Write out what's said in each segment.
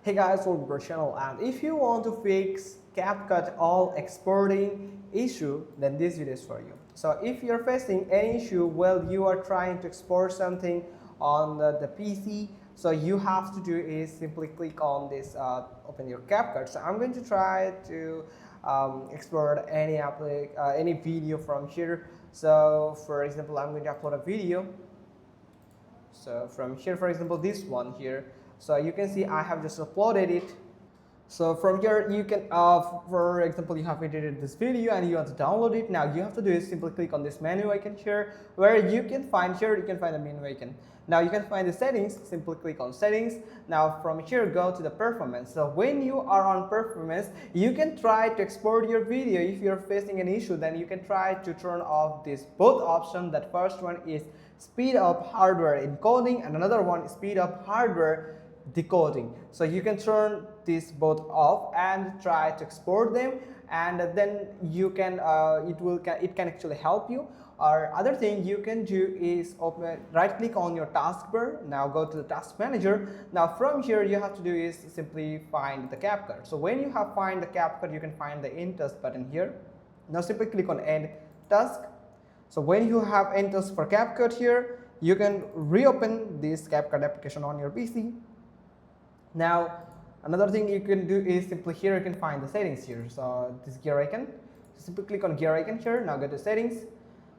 Hey guys, welcome to our channel, and if you want to fix CapCut all exporting issue, then this video is for you. So if you're facing any issue while you are trying to export something on the PC, so you have to do is simply click on this, open your CapCut. So I'm going to try to export any video from here. So for example, I'm going to upload a video. So from here, for example, this one here, so you can see I have just uploaded it. So from here you can, for example, you have edited this video and you want to download it. Now you have to do is simply click on this menu icon here, where you can find the menu icon. Now you can find the settings, simply click on settings. Now from here go to the performance. So when you are on performance, you can try to export your video. If you're facing an issue, then you can try to turn off this both options. That first one is speed up hardware encoding and another one is speed up hardware decoding. So you can turn these both off and try to export them, and then you can it can actually help you. Or other thing you can do is right click on your taskbar. Now go to the task manager. Now from here you have to do is simply find the CapCut. So when you have find the CapCut, you can find the end task button here. Now simply click on end task. So when you have end task for CapCut here, you can reopen this CapCut application on your PC. Now another thing you can do is simply here you can find the settings here. So this gear icon, so simply click on gear icon here. Now go to settings.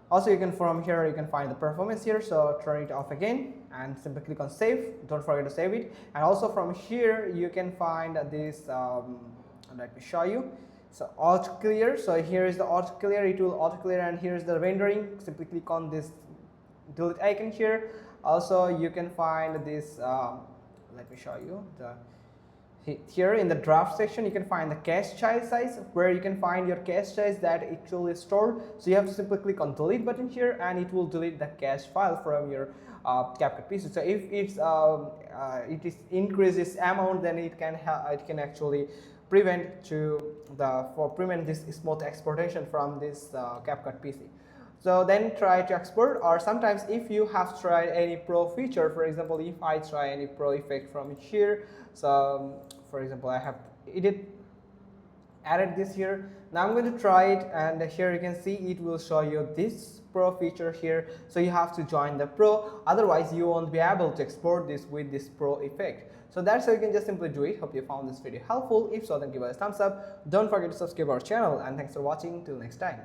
Also you can, from here you can find the performance here, so turn it off again and simply click on save. Don't forget to save it. And also from here you can find this, let me show you. So auto clear. So here is the auto clear, it will auto clear, and here is the rendering. Simply click on this delete icon here. Also you can find this, let me show you here in the draft section. You can find the cache size, where you can find your cache size that actually stored. So you have to simply click on delete button here and it will delete the cache file from your CapCut PC. So if it is increases amount, then it can actually prevent this smooth exportation from this CapCut PC. So then try to export, or sometimes if you have tried any pro feature, for example, if I try any pro effect from here, so for example I have added this here. Now I'm going to try it, and here you can see it will show you this pro feature here. So you have to join the pro, otherwise you won't be able to export this with this pro effect. So that's how you can just simply do it. Hope you found this video helpful. If so, then give us a thumbs up. Don't forget to subscribe our channel, and thanks for watching. Till next time.